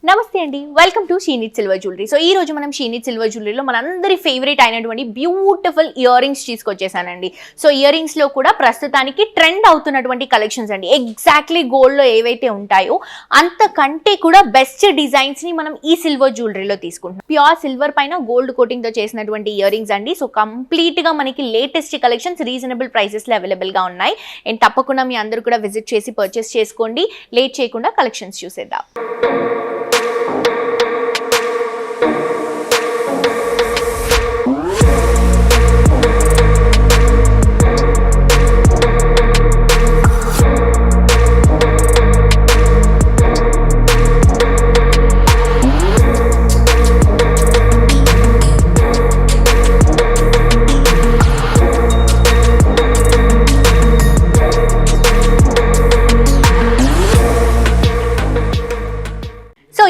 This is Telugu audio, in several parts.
నమస్తే అండి, welcome to Sheenit silver jewellery. So ఈ రోజు మనం షీనిట్ సిల్వర్ జ్యువెలరీలో మనందరి ఫేవరెట్ అయినటువంటి బ్యూటిఫుల్ ఇయర్ రింగ్స్ తీసుకొచ్చేసానండి. సో ఇయర్ రింగ్స్ లో కూడా ప్రస్తుతానికి ట్రెండ్ అవుతున్నటువంటి కలెక్షన్స్ అండి. ఎగ్జాక్ట్లీ గోల్డ్ లో ఏవైతే ఉంటాయో అంతకంటే కూడా బెస్ట్ డిజైన్స్ ని మనం ఈ సిల్వర్ జ్యువెలరీలో తీసుకుంటున్నాం. ప్యూర్ సిల్వర్ పైన గోల్డ్ కోటింగ్ తో చేసినటువంటి ఇయర్ రింగ్స్ అండి. సో కంప్లీట్ గా మనకి లేటెస్ట్ కలెక్షన్స్ రీజనబుల్ ప్రైసెస్ లో అవైలబుల్ గా ఉన్నాయి. అండ్ తప్పకుండా మీ అందరూ కూడా విజిట్ చేసి పర్చేస్ చేసుకోండి. లేట్ చేయకుండా కలెక్షన్స్ చూసేద్దాం.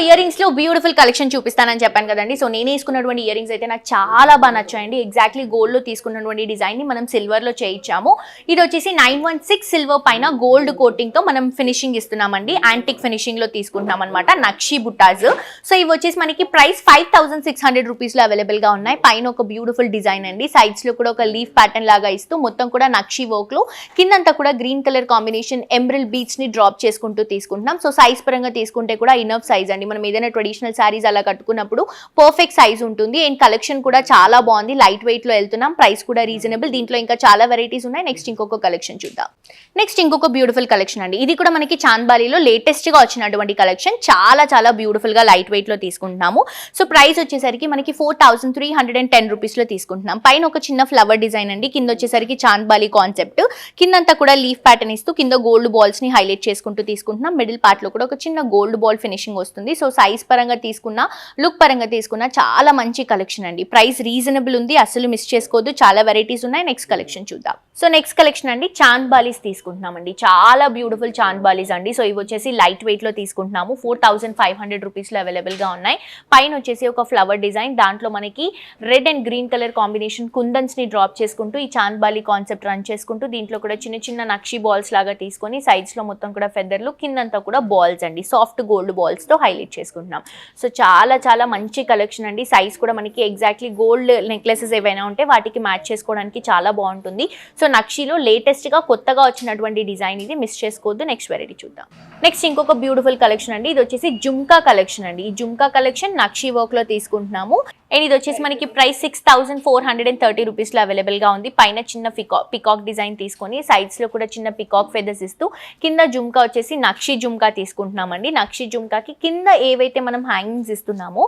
ఇయర్ రింగ్స్ లో బ్యూటిఫుల్ కలెక్షన్ చూపిస్తానని చెప్పాను కదండి. సో నేను తీసుకున్నటువంటి ఇయర్ రింగ్స్ అయితే నాకు చాలా బాగా నచ్చాయండి. ఎగ్జాక్ట్లీ గోల్డ్ లో తీసుకున్నటువంటి డిజైన్ ని మనం సిల్వర్ లో చేయించాము. ఇది వచ్చేసి 916 సిల్వర్ పైన గోల్డ్ కోటింగ్ తో మనం ఫినిషింగ్ ఇస్తున్నామండి. యాంటిక్ ఫినిషింగ్ లో తీసుకుంటున్నాం అనమాట. నక్షి బుట్టాస్. సో ఇవి వచ్చేసి మనకి ప్రైస్ 5600 రూపీస్ లో అవైలబుల్ గా ఉన్నాయి. పైన ఒక బ్యూటిఫుల్ డిజైన్ అండి. సైడ్స్ లో కూడా ఒక లీఫ్ ప్యాటర్న్ లాగా ఇస్తూ మొత్తం కూడా నక్షి వర్క్ లో కిందంతా కూడా green colour combination emerald beads ని డ్రాప్ చేసుకుంటూ తీసుకుంటున్నాం. సో సైజ్ పరంగా తీసుకుంటే కూడా ఇనఫ్ సైజ్ అండి. మనం ఏదైనా ట్రెడిషనల్ సారీస్ అలా కట్టుకున్నప్పుడు పర్ఫెక్ట్ సైజ్ ఉంటుంది. అండ్ కలెక్షన్ కూడా చాలా బాగుంది. లైట్ వెయిట్ లో వెళ్తున్నాం. ప్రైస్ కూడా రీజనబుల్. దీంట్లో ఇంకా చాలా వెరైటీస్ ఉన్నాయి. నెక్స్ట్ ఇంకొక కలెక్షన్ చూద్దాం. నెక్స్ట్ ఇంకొక బ్యూటిఫుల్ కలెక్షన్ అండి. ఇది కూడా మనకి చాంద్బాలీలో లేటెస్ట్ గా వచ్చినటువంటి కలెక్షన్. చాలా బ్యూటిఫుల్ గా లైట్ వెయిట్ లో తీసుకుంటున్నాము. సో ప్రైస్ వచ్చేసరికి మనకి 4310 రూపీస్ లో తీసుకుంటున్నాం. పైన ఒక చిన్న ఫ్లవర్ డిజైన్ అండి. కింద వచ్చేసరికి చాంద్బాలీ కాన్సెప్ట్. కిందంతా కూడా లీఫ్ ప్యాటర్న్ ఇస్తూ కింద గోల్డ్ బాల్స్ ని హైలైట్ చేసుకుంటూ తీసుకుంటున్నాం. మిడిల్ పార్ట్ లో కూడా ఒక చిన్న గోల్డ్ బాల్ ఫినిషింగ్ వస్తుంది. సో సైజ్ పరంగా తీసుకున్నా, లుక్ పరంగా తీసుకున్నా చాలా మంచి కలెక్షన్ అండి. ప్రైస్ రీజనబుల్ ఉంది. అసలు మిస్ చేసుకోవద్దు. చాలా వెరైటీస్ ఉన్నాయి. నెక్స్ట్ కలెక్షన్ చూద్దాం. సో నెక్స్ట్ కలెక్షన్ అండి చాంద్బాలీస్ తీసుకుంటున్నామండి. చాలా బ్యూటిఫుల్ చాంద్బాలీస్ అండి. సో ఇవి వచ్చేసి లైట్ వెయిట్ లో తీసుకుంటున్నాము. 4500 రూపీస్ లో అవైలబుల్ గా ఉన్నాయి. పైన వచ్చేసి ఒక ఫ్లవర్ డిజైన్. దాంట్లో మనకి red and green colour combination కుందన్స్ ని డ్రాప్ చేసుకుంటూ ఈ చాంద్బాలీ కాన్సెప్ట్ రన్ చేసుకుంటూ దీంట్లో కూడా చిన్న నక్షి బాల్స్ లాగా తీసుకొని సైడ్స్ లో మొత్తం కూడా ఫెదర్లు, కిందంతా కూడా బాల్స్ అండి. సాఫ్ట్ గోల్డ్ బాల్స్ తో హైలైట్ చేసుకుంటున్నాం. సో చాలా మంచి కలెక్షన్ అండి. సైజ్ కూడా మనకి ఎగ్జాక్ట్లీ గోల్డ్ నెక్లెసెస్ ఏవైనా ఉంటే వాటికి మ్యాచ్ చేసుకోవడానికి చాలా బాగుంటుంది. సో నక్షిలో లేటెస్ట్ గా కొత్తగా వచ్చినటువంటి డిజైన్ ఇది. మిస్ చేసుకోవద్దు. నెక్స్ట్ వెరైటీ చూద్దాం. నెక్స్ట్ ఇంకొక బ్యూటిఫుల్ కలెక్షన్ అండి. ఇది వచ్చేసి జుమ్కా కలెక్షన్ అండి. ఈ జుమ్కా కలెక్షన్ నక్షి వర్క్ లో తీసుకుంటున్నాము. అండ్ ఇది వచ్చేసి మనకి ప్రైస్ 6430 రూపీస్ లో అవైలబుల్ గా ఉంది. పైన చిన్న పికాక్ డిజైన్ తీసుకొని సైడ్స్ లో కూడా చిన్న పికాక్ ఫెదర్స్ ఇస్తూ కింద జుమ్కా వచ్చేసి నక్షి జుమ్కా తీసుకుంటున్నామండి. నక్షి జుమ్కాకి కింద ఏవైతే మనం హ్యాంగింగ్స్ ఇస్తున్నామో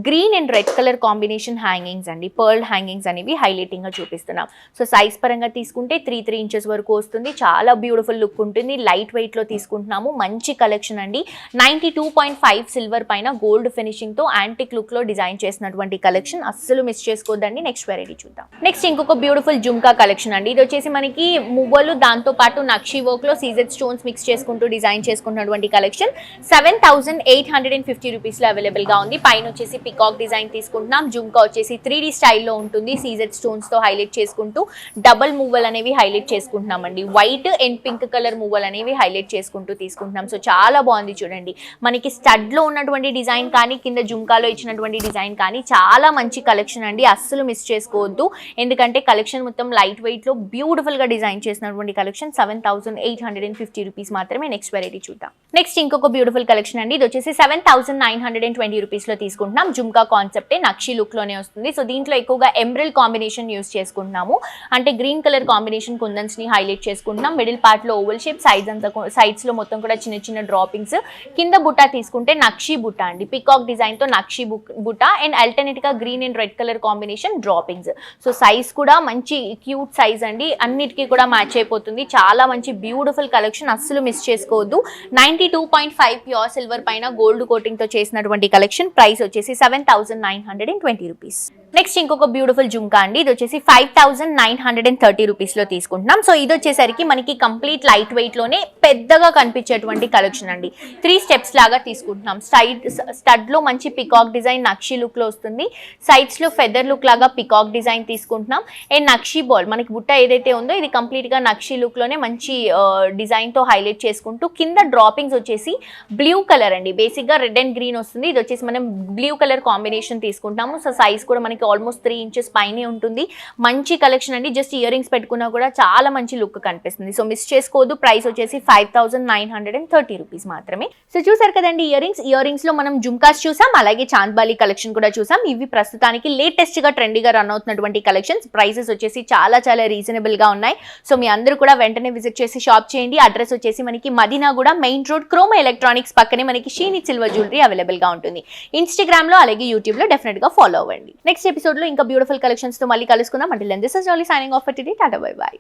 green and red colour combination hangings అండి. పర్ల్ హ్యాంగింగ్స్ అనేవి హైలైటింగ్ గా చూపిస్తున్నాం. సో సైజ్ పరంగా తీసుకుంటే 3 ఇంచెస్ వరకు వస్తుంది. చాలా బ్యూటిఫుల్ లుక్ ఉంటుంది. లైట్ వెయిట్ లో తీసుకుంటున్నాము. మంచి కలెక్షన్ అండి. 92.5 సిల్వర్ పైన గోల్డ్ ఫినిషింగ్ తో యాంటిక్ లుక్ లో డిజైన్ చేసినటువంటి కలెక్షన్. అస్సలు మిస్ చేసుకోవద్దండి. నెక్స్ట్ వెరైటీ చూద్దాం. నెక్స్ట్ ఇంకొక బ్యూటిఫుల్ జుమ్కా కలెక్షన్ అండి. ఇది వచ్చేసి మనకి మువ్వలు దాంతో పాటు నక్షి వర్క్ లో సీజెడ్ స్టోన్స్ మిక్స్ చేసుకుంటూ డిజైన్ చేసుకున్నటువంటి కలెక్షన్. 7850 రూపీస్ లో అవైలబుల్ గా ఉంది. పైన వచ్చేసి పికాక్ డిజైన్ తీసుకుంటున్నాం. జుమ్కా వచ్చేసి 3D స్టైల్లో ఉంటుంది. సీజెడ్ స్టోన్స్ తో హైలైట్ చేసుకుంటూ డబల్ మువ్వలు అనేవి హైలైట్ చేసుకుంటున్నామండి. వైట్ అండ్ పింక్ కలర్ మువ్వలు అనేవి హైలైట్ చేసుకుంటూ తీసుకుంటున్నాం. సో చాలా బాగుంది చూడండి. మనకి స్టడ్ లో ఉన్నటువంటి డిజైన్ కానీ కింద జుమ్కాలో ఇచ్చినటువంటి డిజైన్ కానీ చాలా మంచి కలెక్షన్ అండి. అస్సలు మిస్ చేసుకోవద్దు. ఎందుకంటే కలెక్షన్ మొత్తం లైట్ వెయిట్ లో బ్యూటిఫుల్ గా డిజైన్ చేసినటువంటి కలెక్షన్. 7850 రూపీస్ మాత్రమే. నెక్స్ట్ వెరైటీ చూద్దాం. నెక్స్ట్ ఇంకొక బ్యూటిఫుల్ కలెక్షన్ అండి. ఇది వచ్చేసి 7920 రూపీస్ లో తీసుకుంటున్నాం. జుమ్కా కాన్సెప్టే నక్షి లుక్ లోనే వస్తుంది. సో దీంట్లో ఎక్కువగా ఎమరల్డ్ కాంబినేషన్ యూస్ చేసుకుంటున్నాము. అంటే గ్రీన్ కలర్ కాంబినేషన్ కుందన్స్ ని హైలైట్ చేసుకుంటున్నాం. మిడిల్ పార్ట్ లో ఓవల్ షేప్, సైడ్స్ లో మొత్తం కూడా చిన్న డ్రాపింగ్స్. కింద బుట్ట తీసుకుంటే నక్షి బుట్ట అండి. పికాక్ డిజైన్ తో నక్షి బుట్ట అండ్ అల్టర్నేట్ గా green and red colour combination droppings. So size కూడా మంచి క్యూట్ సైజ్ అండి. అన్నిటికీ కూడా మ్యాచ్ అయిపోతుంది. చాలా మంచి బ్యూటిఫుల్ కలెక్షన్. అస్సలు మిస్ చేసుకోవద్దు. 92.5 ప్యూర్ సిల్వర్ పైన గోల్డ్ కోటింగ్ తో చేసినటువంటి కలెక్షన్. ప్రైస్ వచ్చేసి 7920 రూపీస్. నెక్స్ట్ ఇంకొక బ్యూటిఫుల్ జుమ్కా అండి. ఇది వచ్చేసి 5930 రూపీస్ లో తీసుకుంటున్నాం. సో ఇది వచ్చేసరికి మనకి కంప్లీట్ లైట్ వెయిట్ లోనే పెద్దగా కనిపించేటువంటి కలెక్షన్ అండి. 3 స్టెప్స్ లాగా తీసుకుంటున్నాం. స్టడ్ లో మంచి పికాక్ డిజైన్ నక్షి లుక్ లో వస్తుంది. సైడ్స్ లో ఫెదర్ లుక్ లాగా పికాక్ డిజైన్ తీసుకుంటున్నాం. అండ్ నక్షి బాల్ మనకి బుట్ట ఏదైతే ఉందో ఇది కంప్లీట్ గా నక్షి లుక్ లోనే మంచి డిజైన్ తో హైలైట్ చేసుకుంటూ కింద డ్రాపింగ్స్ వచ్చేసి బ్లూ కలర్ అండి, బేసిక్ గా రెడ్ అండ్ గ్రీన్ వస్తుంది. ఇది వచ్చేసి మనం బ్లూ కలర్ కాంబినేషన్ తీసుకుంటాము. సో సైజ్ కూడా మనకి ఆల్మోస్ట్ 3 ఇంచెస్ పైనే ఉంటుంది. మంచి కలెక్షన్ అండి, జస్ట్ ఇయర్ రింగ్స్ పెట్టుకున్నా కూడా చాలా మంచి లుక్ కనిపిస్తుంది. సో మిస్ చేసుకోవద్దు. ప్రైస్ వచ్చేసి 5,930 రూపీస్ మాత్రమే. సో చూసారు కదండి ఇయర్ రింగ్స్ లో మనం జుమ్కాస్ చూసాం, అలాగే చాంద్బాలి కలెక్షన్ కూడా చూసాం. ఇవి ప్రస్తుతానికి లేటెస్ట్ గా ట్రెండీగా రన్ అవుతున్నటువంటి కలెక్షన్స్. ప్రైసెస్ వచ్చేసి చాలా చాలా రీజనబుల్ గా ఉన్నాయి. సో మీ అందరూ కూడా వెంటనే విజిట్ చేసి షాప్ చేయండి. అడ్రస్ వచ్చేసి మనకి మదీనా కూడా మెయిన్ రోడ్ క్రోమా ఎలక్ట్రానిక్స్ పక్కనే మనకి షీనిత్ సిల్వర్ జ్యువెలరీ అవైలబుల్ గా ఉంటుంది. ఇన్స్టాగ్రామ్ లో అలాగే యూట్యూబ్ లో డెఫినెట్ గా ఫాలో అవ్వండి. నెక్స్ట్ ఎపిసోడ్ లో ఇంకా బ్యూటిఫుల్ కలెక్షన్స్ తో మళ్ళీ కలుసుకుందాం. Until then this is Jolly signing off for today. Tata bye by.